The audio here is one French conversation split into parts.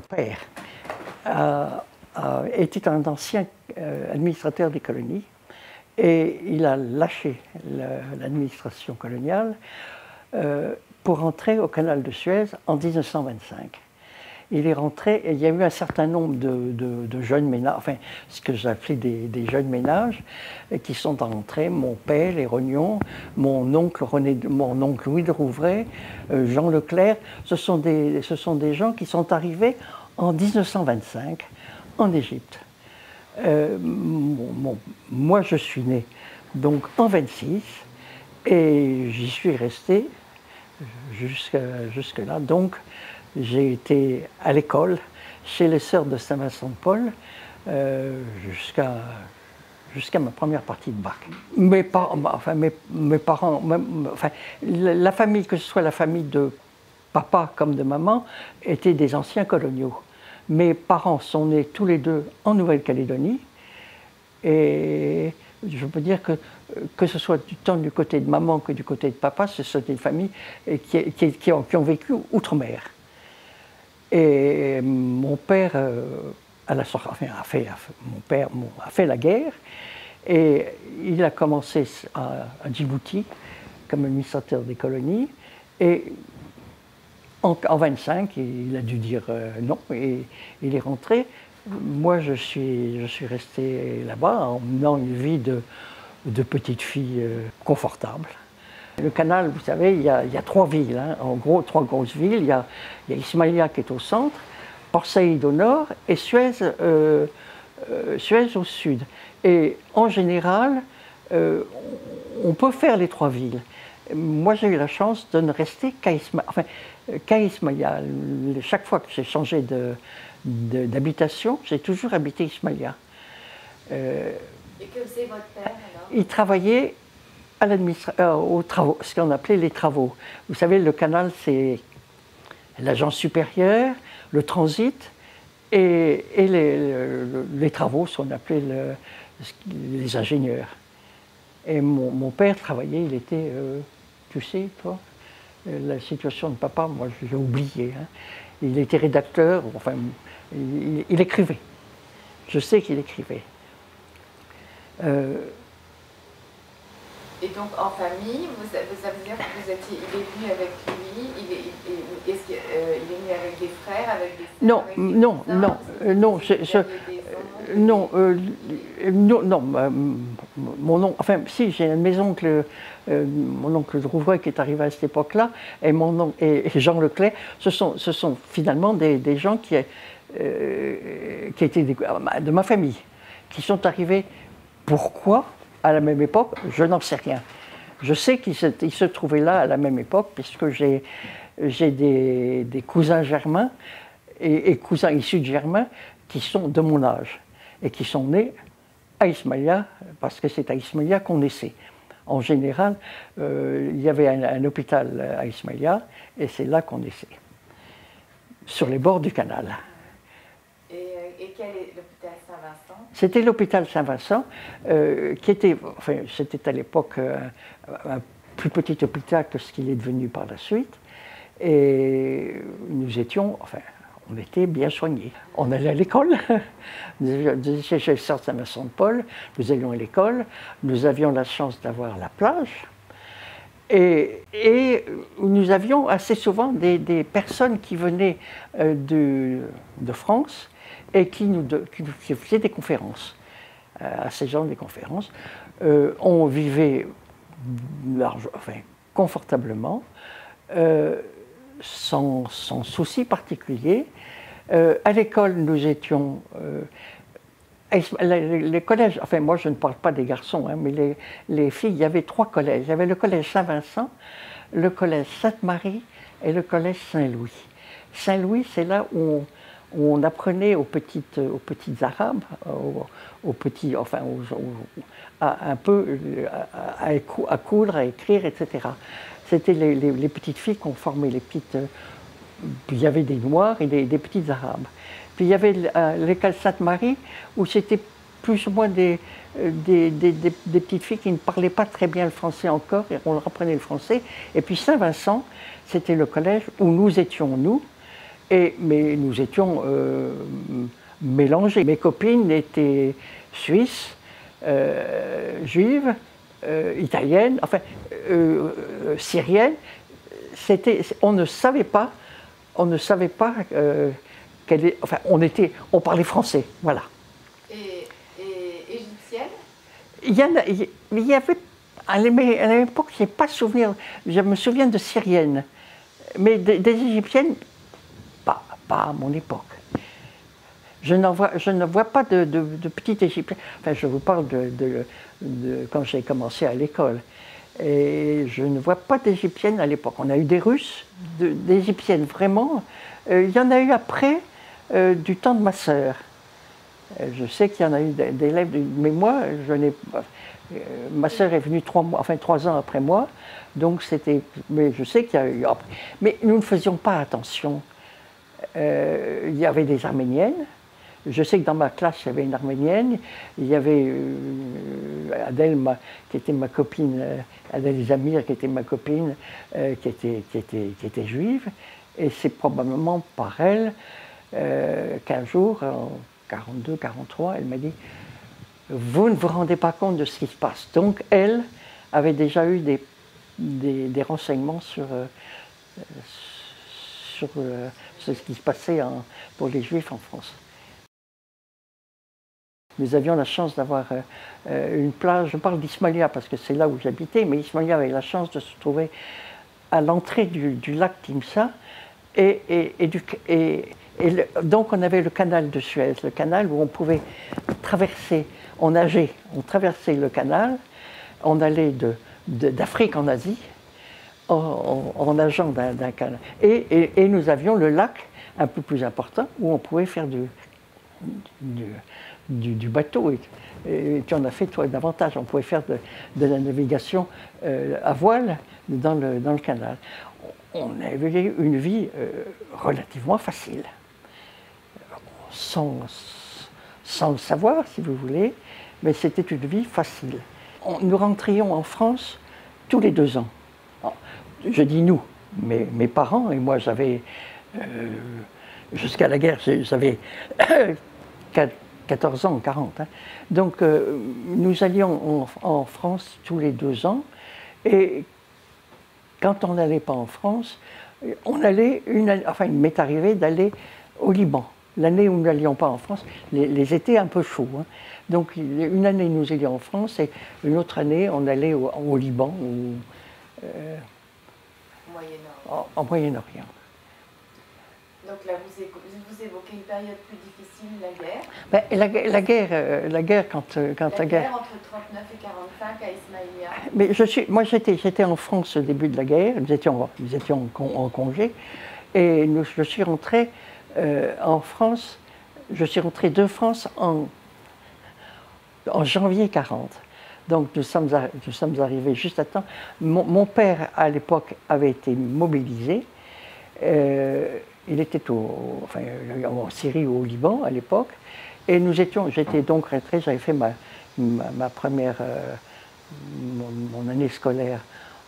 père était un ancien administrateur des colonies et il a lâché l'administration coloniale pour entrer au canal de Suez en 1925. Il est rentré et il y a eu un certain nombre de jeunes ménages, enfin ce que j'appelais des jeunes ménages, qui sont entrés, mon père, les Rognons, mon oncle Louis de Rouvray, Jean Leclerc. Ce sont des gens qui sont arrivés en 1925 en Égypte. Moi je suis né donc en 26 et j'y suis resté jusque-là. Donc j'ai été à l'école chez les sœurs de Saint-Vincent-de-Paul jusqu'à ma première partie de bac. Mes parents, la famille, que ce soit la famille de papa comme de maman, étaient des anciens coloniaux. Mes parents sont nés tous les deux en Nouvelle-Calédonie et je peux dire que ce soit du côté de maman que du côté de papa, ce sont des familles qui ont vécu outre-mer. Et mon père a fait la guerre et il a commencé à Djibouti comme administrateur des colonies et en 25 il a dû dire non et il est rentré. Moi je suis resté là-bas en menant une vie de petite fille confortable. Le canal, vous savez, il y a 3 villes, hein. En gros 3 grosses villes. Il y a Ismaïlia qui est au centre, Port Saïd au nord et Suez au sud. Et en général, on peut faire les 3 villes. Moi, j'ai eu la chance de ne rester qu'à Ismaïlia. Chaque fois que j'ai changé d'habitation, j'ai toujours habité Ismaïlia. Et que faisait votre père alors? Il travaillait aux travaux, ce qu'on appelait les travaux. Vous savez, le canal, c'est l'agence supérieure, le transit et les travaux, ce qu'on appelait les ingénieurs. Et mon père travaillait, il était, tu sais, toi, la situation de papa, moi j'ai oublié. Hein. Il était rédacteur, enfin, il écrivait. Je sais qu'il écrivait. Et donc en famille, ça veut dire que il est venu avec lui, est-ce qu'il est venu avec des frères, avec des sœurs? Non, avec des non, cousins, non, non, mon oncle, enfin si, j'ai mes oncles, mon oncle de Rouvray qui est arrivé à cette époque-là, et mon oncle et Jean Leclerc, ce sont finalement des gens qui étaient de ma famille, qui sont arrivés. Pourquoi à la même époque, je n'en sais rien. Je sais qu'ils se trouvaient là à la même époque, puisque j'ai des cousins germains et cousins issus de germains qui sont de mon âge et qui sont nés à Ismaïlia, parce que c'est à Ismaïlia qu'on naissait. En général, il y avait un hôpital à Ismaïlia et c'est là qu'on naissait, sur les bords du canal. Et quel est l'hôpital Saint-Vincent? C'était l'hôpital Saint-Vincent, qui était, enfin, c'était à l'époque un plus petit hôpital que ce qu'il est devenu par la suite. Et nous étions, enfin, on était bien soignés. On allait à l'école, nous étions chez les sœurs Saint-Vincent-de-Paul, nous allions à l'école, nous avions la chance d'avoir la plage. Et nous avions assez souvent des personnes qui venaient de France et qui faisaient des conférences. À ces gens des conférences, on vivait confortablement, sans souci particulier. À l'école, nous étions... les collèges, enfin moi je ne parle pas des garçons, hein, mais les filles, il y avait 3 collèges. Il y avait le collège Saint-Vincent, le collège Sainte-Marie et le collège Saint-Louis. Saint-Louis, c'est là où on apprenait aux petites arabes, aux petits, enfin, un peu à coudre, à écrire, etc. C'était les petites filles qu'on formait, les petites. Il y avait des noirs et des petites arabes. Puis il y avait l'école Sainte-Marie où c'était plus ou moins des petites filles qui ne parlaient pas très bien le français encore, et on leur apprenait le français. Et puis Saint-Vincent, c'était le collège où nous étions, nous, Mais nous étions mélangés. Mes copines étaient suisses, juives, italiennes, enfin syriennes. On ne savait pas, enfin on parlait français, voilà. Et égyptienne? Il y avait, à l'époque, je n'ai pas souvenir, je me souviens de syriennes, mais des égyptiennes, pas à mon époque. Je ne vois pas de petites égyptiennes. Enfin, je vous parle de quand j'ai commencé à l'école. Et je ne vois pas d'égyptiennes à l'époque. On a eu des Russes, d'égyptiennes vraiment. Il y en a eu après, du temps de ma sœur. Je sais qu'il y en a eu d'élèves, mais moi, ma sœur est venue 3 ans après moi, donc c'était. Mais je sais qu'il y a eu après. Mais nous ne faisions pas attention. Il y avait des Arméniennes. Je sais que dans ma classe, il y avait une Arménienne. Il y avait Adèle, qui était ma copine, Adèle Zamir, qui était ma copine, qui était juive. Et c'est probablement par elle qu'un jour, en 42, 43, elle m'a dit « Vous ne vous rendez pas compte de ce qui se passe ». Donc elle avait déjà eu des renseignements sur ce qui se passait pour les Juifs en France. Nous avions la chance d'avoir une plage, je parle d'Ismailia parce que c'est là où j'habitais, mais Ismailia avait la chance de se trouver à l'entrée du lac Timsa, donc on avait le canal de Suez, le canal où on pouvait traverser, on nageait, on traversait le canal, on allait d'Afrique en Asie, en nageant d'un canal. Et nous avions le lac un peu plus important où on pouvait faire du bateau. Et tu en as fait toi davantage, on pouvait faire de la navigation à voile dans le canal. On avait une vie relativement facile, sans le savoir si vous voulez, mais c'était une vie facile. Nous rentrions en France tous les 2 ans. Je dis nous, mes parents et moi j'avais, jusqu'à la guerre, j'avais 14 ans, 40. Hein. Donc nous allions en France tous les 2 ans et quand on n'allait pas en France, on allait, enfin il m'est arrivé d'aller au Liban. L'année où nous n'allions pas en France, les étés un peu chauds. Hein. Donc une année nous allions en France et une autre année on allait au Liban ou en Moyen-Orient. Donc là, vous évoquez une période plus difficile, la guerre. Ben, la guerre quand la guerre entre 39 et 45 à Ismaïlia. Mais moi j'étais en France au début de la guerre, nous étions en congé, et je suis rentré en France, je suis rentré de France en janvier 40. Donc nous sommes arrivés juste à temps. Mon père, à l'époque, avait été mobilisé. Il était en Syrie ou au Liban à l'époque. Et j'étais donc rentré, j'avais fait ma première, mon année scolaire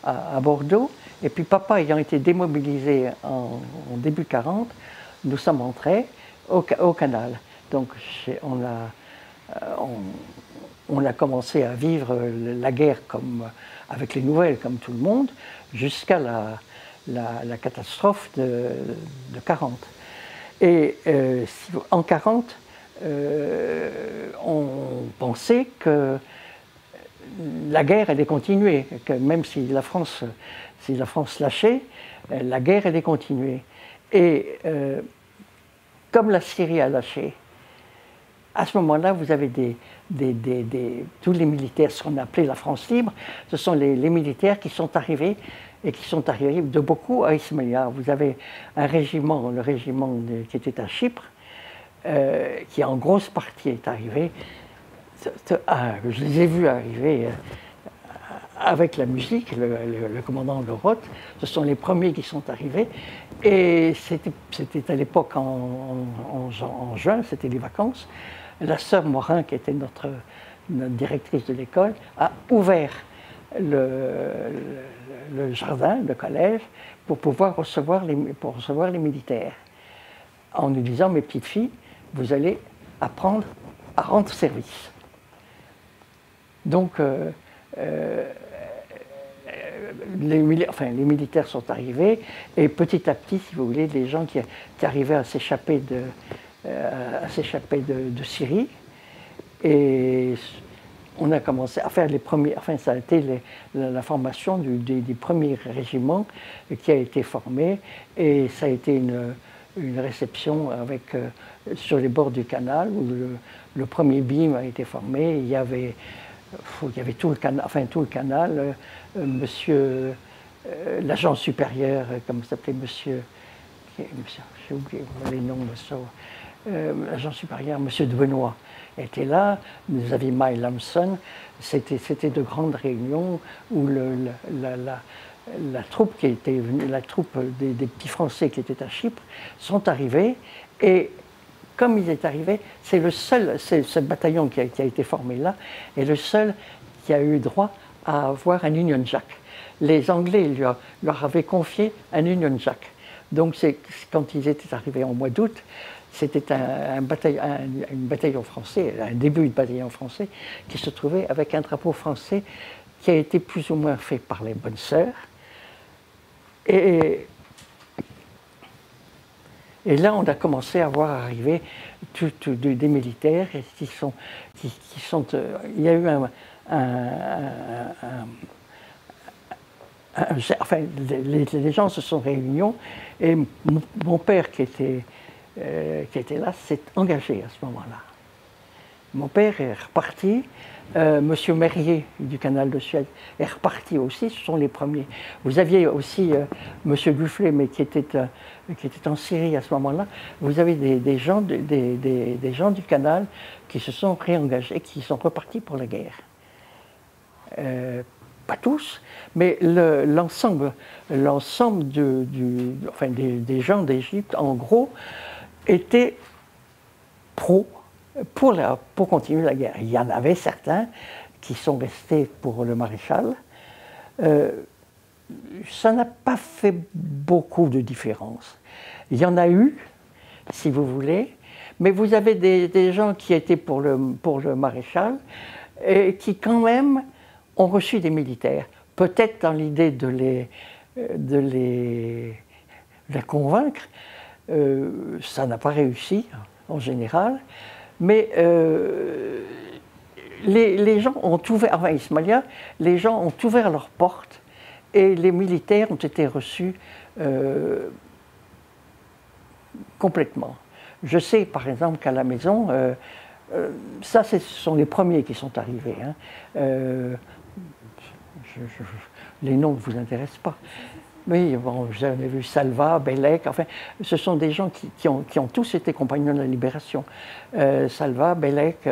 à Bordeaux. Et puis papa ayant été démobilisé en début 40, nous sommes rentrés au Canal. Donc on a commencé à vivre la guerre avec les nouvelles, comme tout le monde, jusqu'à la catastrophe de 40. Et en 40, on pensait que la guerre allait continuer, que même si la France lâchait, la guerre allait continuer. Et comme la Syrie a lâché, à ce moment-là, vous avez tous les militaires, ce qu'on appelait la France libre, ce sont les militaires qui sont arrivés, et qui sont arrivés de beaucoup à Ismailia. Vous avez un régiment, le régiment qui était à Chypre, qui en grosse partie est arrivé. Je les ai vus arriver avec la musique, le commandant de Roth, ce sont les premiers qui sont arrivés. Et c'était à l'époque en juin, c'était les vacances. La sœur Morin, qui était notre directrice de l'école, a ouvert le jardin, le collège, pour pouvoir recevoir les militaires. en nous disant, mes petites filles, vous allez apprendre à rendre service. Donc, les militaires sont arrivés, et petit à petit, si vous voulez, les gens qui arrivaient à s'échapper de Syrie, et on a commencé à faire les premiers, enfin ça a été la formation des premiers régiments qui a été formé, et ça a été une réception sur les bords du canal où le premier BIM a été formé. Il y avait tout le canal, monsieur, l'agent supérieur, comment s'appelait monsieur, j'ai oublié les noms, l'agent supérieur, monsieur de Benoît, était là, nous avions May Lamson, c'était de grandes réunions où la troupe qui était venue, la troupe des petits Français qui étaient à Chypre, sont arrivés, et comme ils étaient arrivés, c'est ce bataillon qui a été formé là, est le seul qui a eu droit à avoir un Union Jack. Les Anglais leur avaient confié un Union Jack. Donc quand ils étaient arrivés en mois d'août, c'était un bataillon français, un début de bataillon français, qui se trouvait avec un drapeau français qui a été plus ou moins fait par les bonnes sœurs. Et là, on a commencé à voir arriver des militaires qui sont. Il y a eu enfin, les gens se sont réunis, et mon père qui était là s'est engagé à ce moment-là. Mon père est reparti, Monsieur Merrier du canal de Suez est reparti aussi, ce sont les premiers. Vous aviez aussi Monsieur Gufflet, mais qui était en Syrie à ce moment-là. Vous avez des gens du canal qui se sont réengagés, qui sont repartis pour la guerre. Pas tous, mais l'ensemble des gens d'Égypte, en gros, étaient pour continuer la guerre. Il y en avait certains qui sont restés pour le maréchal. Ça n'a pas fait beaucoup de différence. Il y en a eu, si vous voulez, mais vous avez des gens qui étaient pour le maréchal et qui quand même ont reçu des militaires. Peut-être dans l'idée de les convaincre. Ça n'a pas réussi en général. Mais les gens ont ouvert, enfin Ismaïlia, les gens ont ouvert leurs portes, et les militaires ont été reçus complètement. Je sais par exemple qu'à la maison, ça ce sont les premiers qui sont arrivés. Hein. Les noms ne vous intéressent pas. Oui, bon, j'en ai vu Salva, Bellec, enfin, ce sont des gens qui ont tous été compagnons de la libération. Salva, Bellec,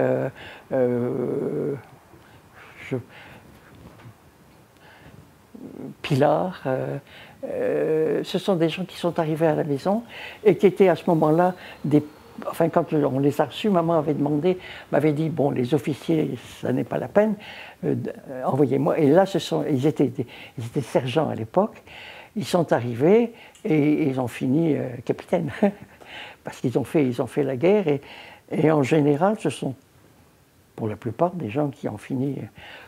Pilar, ce sont des gens qui sont arrivés à la maison et qui étaient à ce moment-là enfin, quand on les a reçus, maman m'avait dit, bon, les officiers, ça n'est pas la peine, envoyez-moi. Et là, ils étaient sergents à l'époque. Ils sont arrivés et ils ont fini capitaine, parce qu'ils ont fait la guerre, et en général, ce sont pour la plupart des gens qui ont fini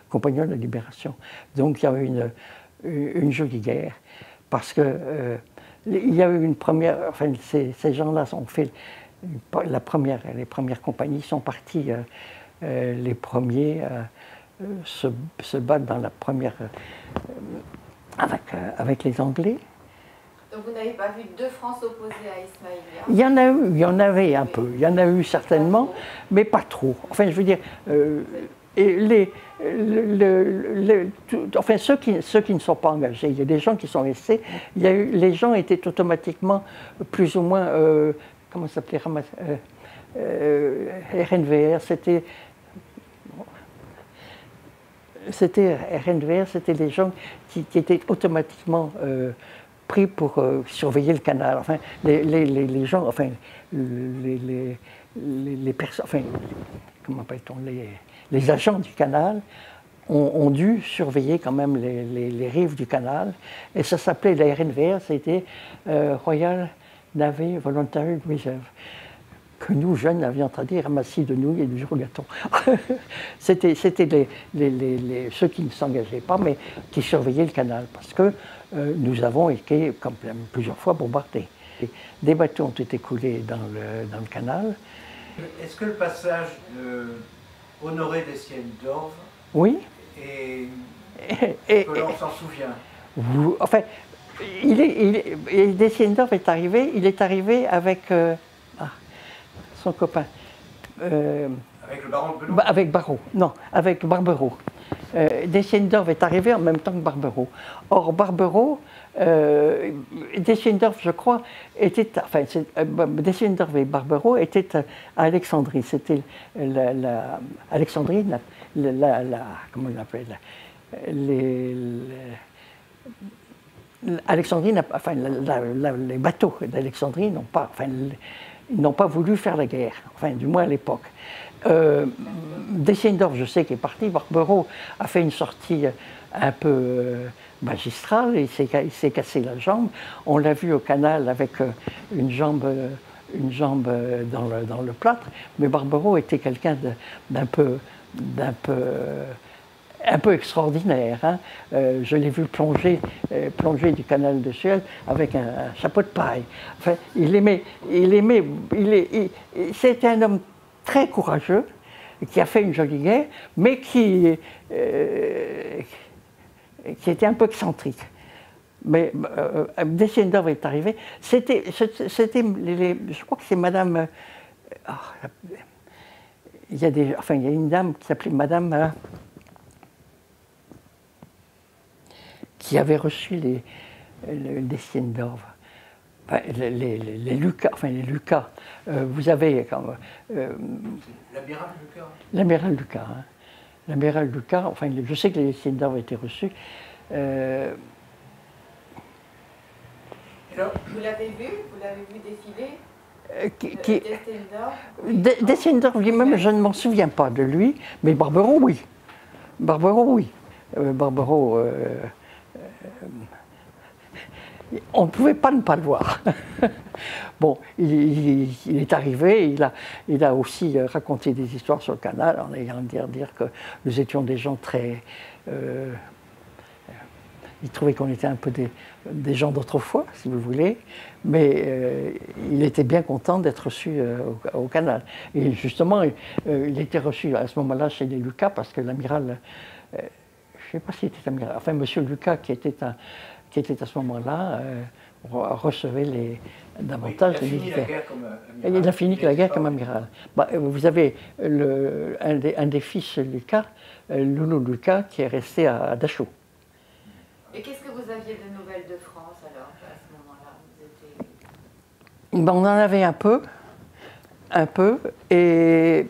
compagnons de la libération. Donc il y a eu une jolie guerre, parce que il y a eu une première, enfin ces gens-là ont fait les premières compagnies sont partis les premiers se battre dans la première avec les Anglais. Donc vous n'avez pas vu deux France opposées à Ismaïlia? Il y en avait un peu, il y en a eu certainement, mais pas trop. Enfin, je veux dire, enfin, ceux qui ne sont pas engagés, il y a des gens qui sont restés, les gens étaient automatiquement plus ou moins, comment ça s'appelait, RNVR, c'était RNVR, c'était les gens qui étaient automatiquement pris pour surveiller le canal. Enfin, les gens, enfin, les personnes, enfin, comment appelle-t-on, les agents du canal ont dû surveiller quand même les rives du canal. Et ça s'appelait, la RNVR, c'était Royal Navy Voluntary Reserve, que nous, jeunes, avions traduit ramassis de nouilles et du jour au gâteau. C'était ceux qui ne s'engageaient pas, mais qui surveillaient le canal, parce que nous avons été, comme plusieurs fois, bombardés. Des bateaux ont été coulés dans le canal. Est-ce que le passage de Honoré d'Essienne-d'Orve, oui, et que l'on s'en souvient? Enfin, d'Essienne-d'Orve est arrivé, il est arrivé avec son copain. Avec le baron de Bellon? Avec Barrault, non, avec Barbero. D'Essienne-d'Orve est arrivé en même temps que Barbero. Or, Barbero, d'Essienne-d'Orve, je crois, d'Essienne-d'Orve et Barbero étaient à Alexandrie. C'était Alexandrie, comment on appelait Alexandrie, enfin, les bateaux d'Alexandrie n'ont pas voulu faire la guerre, enfin, du moins à l'époque. D'Essienne-d'Orve, je sais qu'il est parti. Barbero a fait une sortie un peu magistrale, il s'est cassé la jambe. On l'a vu au canal avec une jambe dans le plâtre, mais Barbero était quelqu'un d'un peu extraordinaire. Hein. Je l'ai vu plonger du canal de Suez avec un chapeau de paille. Enfin, c'était un homme très courageux, qui a fait une jolie guerre, mais qui était un peu excentrique. Mais D'Essienne-d'Orve est arrivé. Je crois que c'est Madame. Il y a une dame qui s'appelait Madame. Qui avait reçu les D'Essienne-d'Orve. Enfin, les Lucas. Vous avez. L'amiral Lucas. L'amiral Lucas. Hein. L'amiral Lucas, enfin, je sais que les D'Essienne-d'Orve étaient reçus. Vous l'avez vu? Vous l'avez vu défiler? D'Essienne-d'Orve lui-même, je ne m'en souviens pas de lui, mais Barbero, oui. Barbero, on ne pouvait pas ne pas le voir. Bon, il est arrivé, il a aussi raconté des histoires sur le canal en ayant dire que nous étions des gens très... il trouvait qu'on était un peu des gens d'autrefois, si vous voulez, mais il était bien content d'être reçu au canal. Et justement, il était reçu à ce moment-là chez les Lucas parce que l'amiral... je ne sais pas s'il était amiral, enfin, M. Lucas, qui était à ce moment-là, recevait davantage les militaires. Il a fini la guerre comme amiral. Vous avez un des fils de Lucas, Loulou Lucas, qui est resté à Dachau. Et qu'est-ce que vous aviez de nouvelles de France alors, à ce moment-là? On en avait un peu, et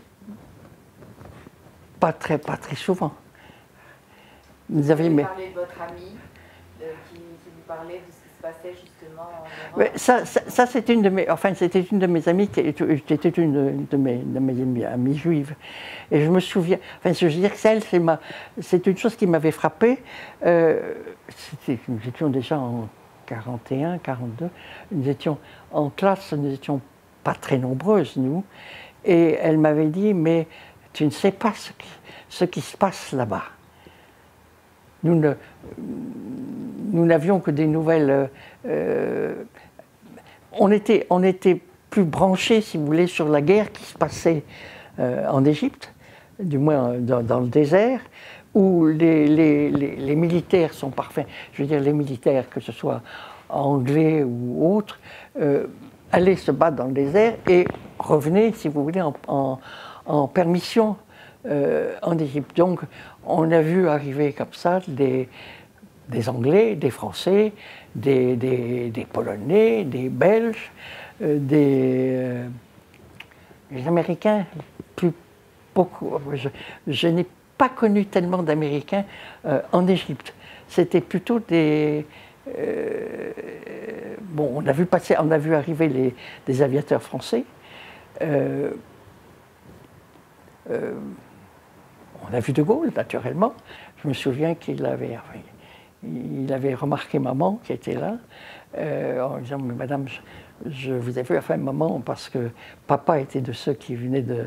pas très souvent. Vous avez parlé de votre ami qui vous parlait de ce qui se passait justement en Europe. Ça c'était une de mes amies qui était une de mes amies juives. Et je me souviens, enfin je veux dire que c'est une chose qui m'avait frappé. Nous étions déjà en 41, 42, nous étions en classe, nous n'étions pas très nombreuses, nous. Et elle m'avait dit, mais tu ne sais pas ce qui se passe là-bas. Nous n'avions que des nouvelles. On était plus branchés, si vous voulez, sur la guerre qui se passait en Égypte, du moins dans le désert, où les militaires sont parfaits. Je veux dire, les militaires, que ce soit anglais ou autres, allaient se battre dans le désert et revenaient, si vous voulez, en permission en Égypte. Donc, on a vu arriver comme ça des Anglais, des Français, des Polonais, des Belges, des Américains, beaucoup. Je n'ai pas connu tellement d'Américains en Égypte. C'était plutôt des... bon, on a vu arriver des aviateurs français. On a vu De Gaulle, naturellement. Je me souviens qu'il avait remarqué maman qui était là, en disant, mais madame, je vous ai vu à un moment parce que papa était de ceux qui venaient de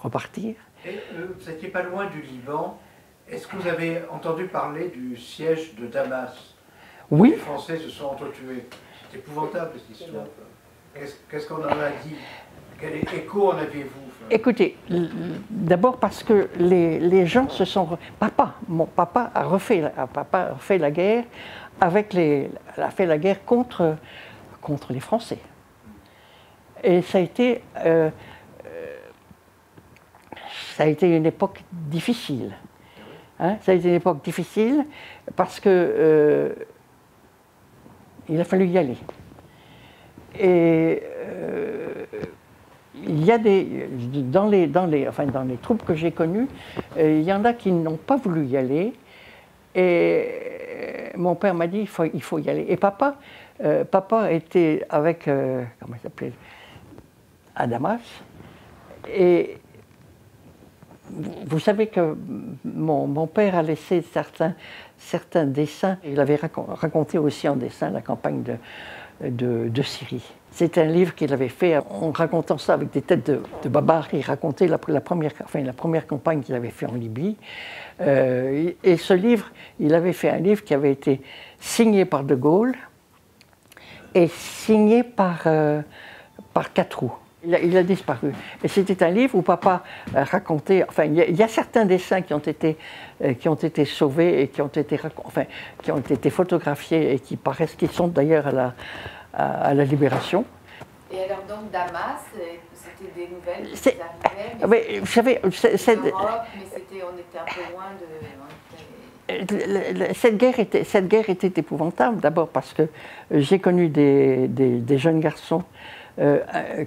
repartir. Et vous n'étiez pas loin du Liban. Est-ce que vous avez entendu parler du siège de Damas? Oui. Les Français se sont entretués. C'est épouvantable cette histoire. Qu'est-ce qu'on en a dit? Quel écho en aviez-vous? Écoutez, d'abord parce que les gens se sont... Mon papa a refait la guerre a fait la guerre contre les Français. Et ça a été une époque difficile. Hein, ça a été une époque difficile parce que il a fallu y aller. Et il y a dans les troupes que j'ai connues, il y en a qui n'ont pas voulu y aller. Et mon père m'a dit il faut y aller. Et papa était avec comment il s'appelait, à Damas. Et vous savez que mon père a laissé certains dessins. Il avait raconté aussi en dessin la campagne de Syrie. C'est un livre qu'il avait fait en racontant ça avec des têtes de barbares. Il racontait la première campagne qu'il avait fait en Libye. Et ce livre, il avait fait un livre qui avait été signé par De Gaulle et signé par Quatroux. Il a disparu. Et c'était un livre où papa racontait. Enfin, il y a certains dessins qui ont été sauvés et qui ont été photographiés et qui sont d'ailleurs à la Libération. Et alors donc Damas, c'était des nouvelles qui arrivaient, mais vous savez, on était un peu loin de. Cette guerre était épouvantable. D'abord parce que j'ai connu des jeunes garçons.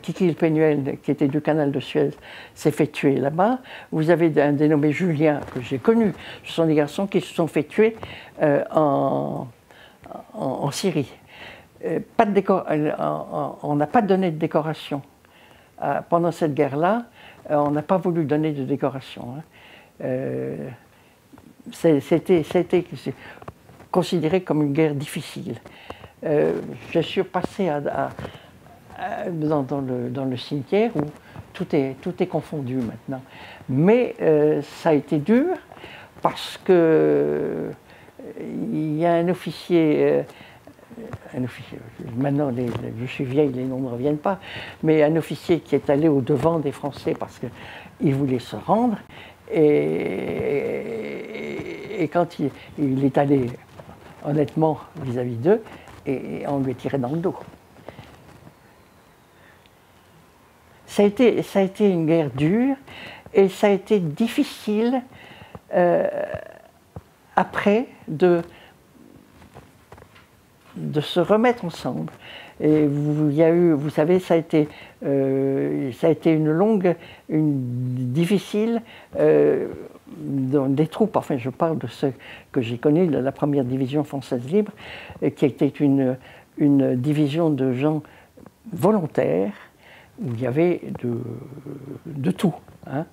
Kiki Le Pénuel, qui était du canal de Suez, s'est fait tuer là-bas. Vous avez un dénommé Julien, que j'ai connu. Ce sont des garçons qui se sont fait tuer en Syrie. On n'a pas donné de décoration. Pendant cette guerre-là, on n'a pas voulu donner de décoration. C'était considéré comme une guerre difficile. Je suis passé dans le cimetière où tout est confondu maintenant. Mais ça a été dur parce que il y a un officier, maintenant je suis vieille, les noms ne reviennent pas, mais un officier qui est allé au-devant des Français parce qu'il voulait se rendre, et quand il est allé honnêtement vis-à-vis d'eux, et on lui a tiré dans le dos. Ça a été une guerre dure et ça a été difficile après de se remettre ensemble. Et vous savez, ça a été difficile dans des troupes. Enfin, je parle de ceux que j'ai connus, de la première division française libre, qui était une division de gens volontaires, où il y avait de tout. Hein.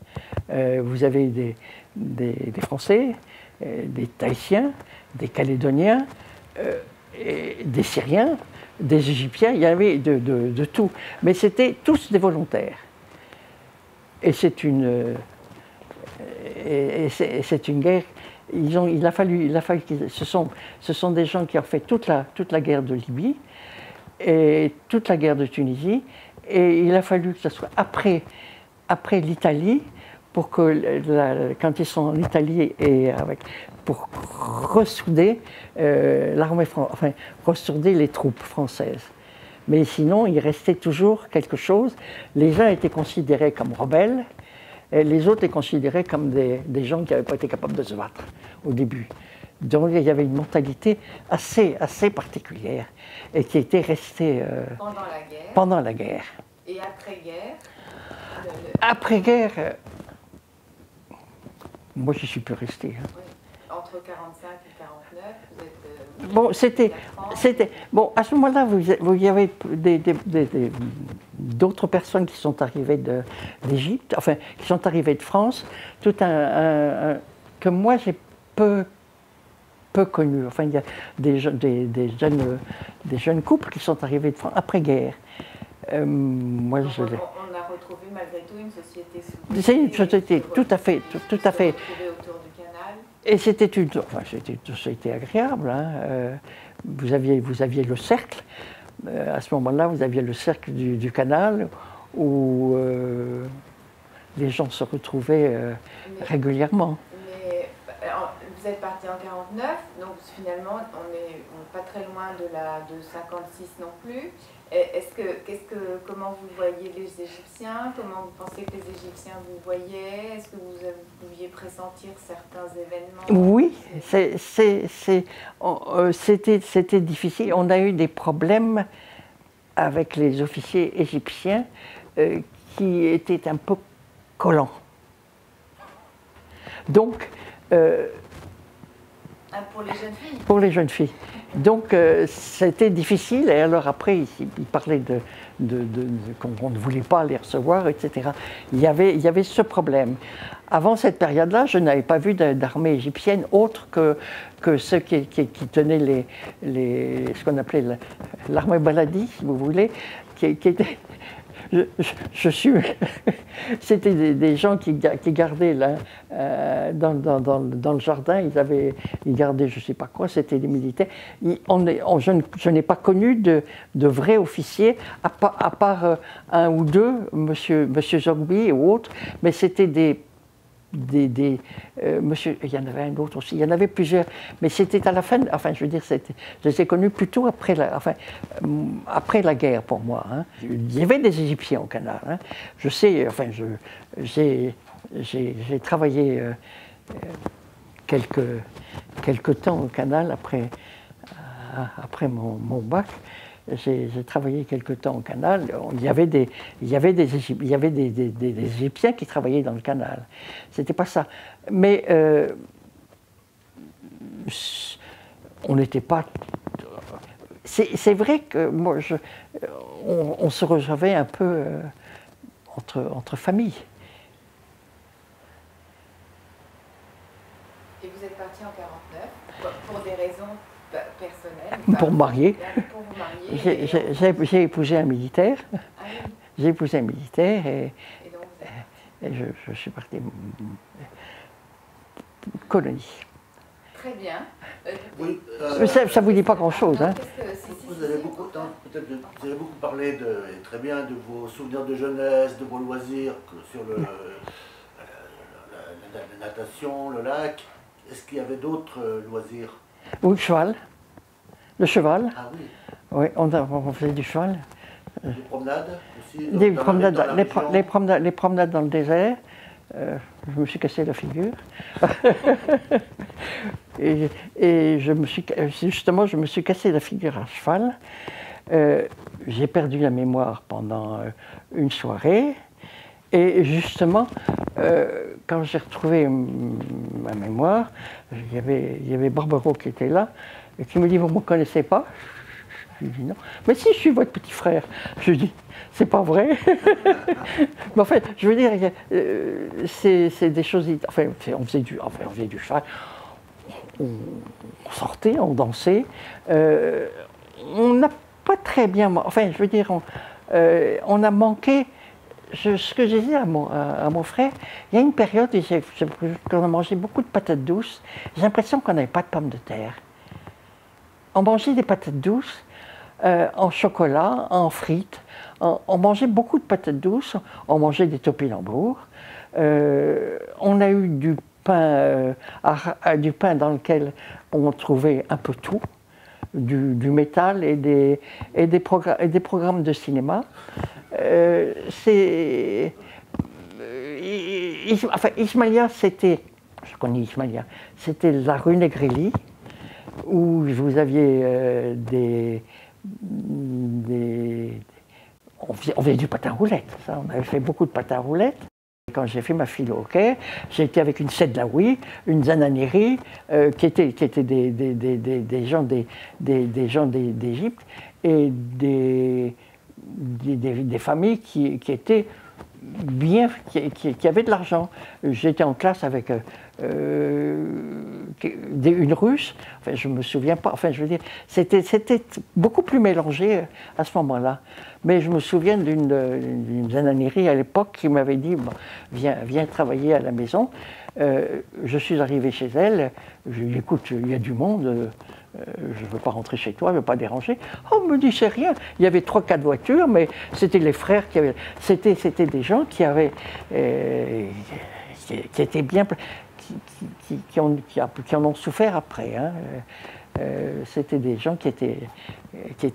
Vous avez des Français, des Tahitiens, des Calédoniens, des Syriens, des Égyptiens, il y avait de tout. Mais c'était tous des volontaires. Et c'est une guerre. Ce sont des gens qui ont fait toute la guerre de Libye et toute la guerre de Tunisie. Et il a fallu que ce soit après l'Italie, pour que quand ils sont en Italie pour ressouder ressouder les troupes françaises. Mais sinon, il restait toujours quelque chose. Les uns étaient considérés comme rebelles, et les autres étaient considérés comme des gens qui n'avaient pas été capables de se battre au début. Donc il y avait une mentalité assez particulière et qui était restée pendant la guerre. Et après-guerre Après-guerre, moi je ne suis plus resté. Hein. Oui. Entre 1945 et 1949, vous êtes... Bon, à ce moment-là, il y avait d'autres personnes qui sont arrivées d'Égypte, enfin, qui sont arrivées de France, que moi j'ai peu peu connu. Enfin, il y a des jeunes couples qui sont arrivés de France après-guerre. Moi, Donc, on a retrouvé malgré tout une société soudée. C'est une société tout à fait. Autour du canal. Et c'était une société agréable. Hein. Vous aviez le cercle. À ce moment-là, vous aviez le cercle du canal où les gens se retrouvaient régulièrement. Mais vous êtes parti en 49, donc finalement on n'est pas très loin de 56 non plus. Comment vous voyez les Égyptiens? Comment vous pensez que les Égyptiens vous voyaient? Est-ce que vous pouviez pressentir certains événements? Oui, c'était difficile. On a eu des problèmes avec les officiers égyptiens qui étaient un peu collants. Donc, pour les jeunes filles? Pour les jeunes filles. Donc, c'était difficile. Et alors après, il parlait qu'on ne voulait pas les recevoir, etc. Il y avait ce problème. Avant cette période-là, je n'avais pas vu d'armée égyptienne autre que ceux qui tenaient ce qu'on appelait l'armée baladi, si vous voulez, qui étaient... C'était des gens qui gardaient là, dans le jardin, ils gardaient je ne sais pas quoi, c'était des militaires. Je n'ai pas connu de vrais officiers, à part un ou deux, monsieur Zogby ou autres, mais c'était monsieur, il y en avait un autre aussi, il y en avait plusieurs, mais c'était à la fin, enfin je veux dire, je les ai connus plutôt après la guerre pour moi. Hein. Il y avait des Égyptiens au canal. Hein. Je sais, enfin j'ai travaillé quelques temps au canal après mon bac. J'ai travaillé quelque temps au canal. Il y avait des Égyptiens qui travaillaient dans le canal. C'était pas ça. Mais on n'était pas. C'est vrai que moi, on se rejoignait un peu entre familles. Et vous êtes parti en 49 pour des raisons personnelles? Pour me marier. Pour vous marier. J'ai épousé un militaire. Ah oui. J'ai épousé un militaire et donc, je suis parti colonie. Très bien. Oui, Ça ne vous dit pas grand-chose. Hein. vous avez beaucoup parlé très bien de vos souvenirs de jeunesse, de vos loisirs sur la natation, le lac. Est-ce qu'il y avait d'autres loisirs? Oui, le cheval. Ah oui. Oui, on faisait du cheval. Des promenades aussi? Les promenades dans le désert. Je me suis cassé la figure. et je me suis cassé la figure à cheval. J'ai perdu la mémoire pendant une soirée. Et justement, quand j'ai retrouvé ma mémoire, il y avait Barbaro qui était là et qui me dit: vous ne me connaissez pas? Je lui dis non. Mais si, je suis votre petit frère. Je lui dis: c'est pas vrai. Mais en fait, je veux dire, c'est des choses. Enfin, on faisait du cheval. On sortait, on dansait. On n'a pas très bien. Enfin, je veux dire, on a manqué. Ce que j'ai dit à mon frère, il y a une période où on a mangé beaucoup de patates douces. J'ai l'impression qu'on n'avait pas de pommes de terre. On mangeait des patates douces en chocolat, en frites. On mangeait beaucoup de patates douces. On mangeait des topinambours. On a eu du pain dans lequel on trouvait un peu tout. Du métal et des programmes de cinéma. Ismaïlia, je connais Ismaïlia, c'était la rue Negrilli, où vous aviez on faisait du patin roulette, ça, on avait fait beaucoup de patin roulette. Quand j'ai fait ma philo au Caire, j'ai été avec une Sedlaoui, une Zananiri, qui étaient des gens d'Égypte et des familles qui étaient bien, qui avaient de l'argent. J'étais en classe avec une russe, enfin je ne me souviens pas, enfin je veux dire, c'était beaucoup plus mélangé à ce moment-là. Mais je me souviens d'une zananerie à l'époque qui m'avait dit bon, viens travailler à la maison. Je suis arrivé chez elle, je lui ai dit écoute, il y a du monde, je ne veux pas rentrer chez toi, je ne veux pas déranger. Oh, on me dit c'est rien. Il y avait 3-4 voitures, mais c'était les frères qui avaient. C'était des gens qui avaient. Qui étaient bien. Qui en ont souffert après. Hein. C'était des gens qui étaient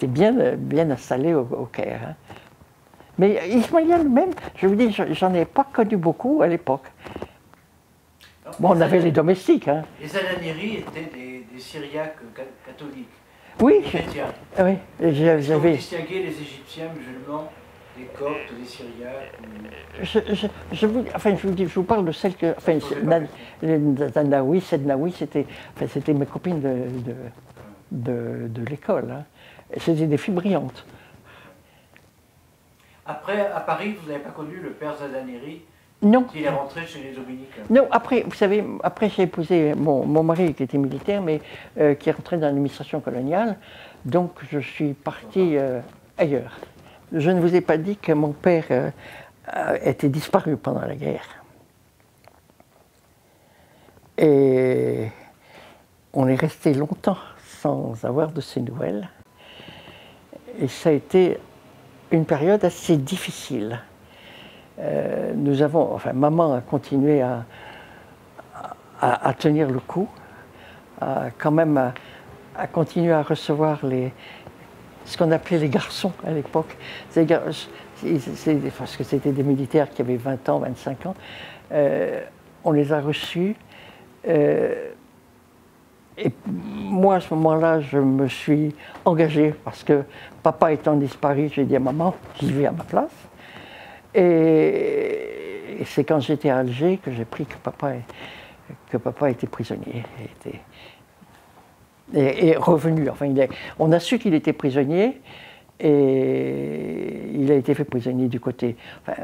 bien installés au Caire. Hein. Mais Ismaïl même, je vous dis, j'en ai pas connu beaucoup à l'époque. Bon, on avait les domestiques. Hein. Les Zananeries étaient des Syriaques catholiques. Oui, chrétiens. Oui, j'avais. Vous distinguez les Égyptiens musulmans, les Coptes, les Syriaques. Je vous parle de celles que. Enfin, Naoui, c'était mes copines de l'école. Hein. C'était des filles brillantes. Après, à Paris, vous n'avez pas connu le père Zadaneri? Non. Il est rentré chez les Dominicains. Non, après, vous savez, après j'ai épousé mon mari qui était militaire, mais qui est rentré dans l'administration coloniale, donc je suis parti ailleurs. Je ne vous ai pas dit que mon père était disparu pendant la guerre. Et on est resté longtemps sans avoir de ses nouvelles. Et ça a été une période assez difficile. Maman a continué à tenir le coup, à continuer à recevoir ce qu'on appelait les garçons à l'époque. Parce que c'était des militaires qui avaient 20 ans, 25 ans. On les a reçus. Et moi, à ce moment-là, je me suis engagé parce que papa étant disparu, j'ai dit à maman, j'y vais à ma place. Et c'est quand j'étais à Alger que j'ai appris que papa était prisonnier. Et revenu. Enfin, on a su qu'il était prisonnier et il a été fait prisonnier du côté à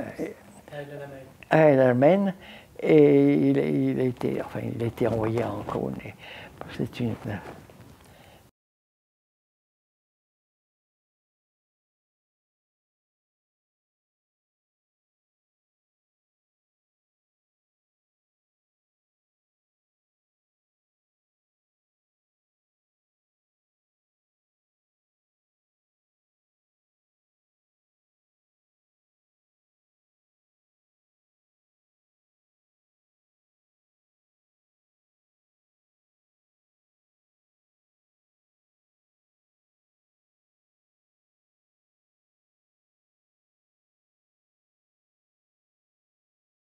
El Alamein. Et il a été envoyé en Cône.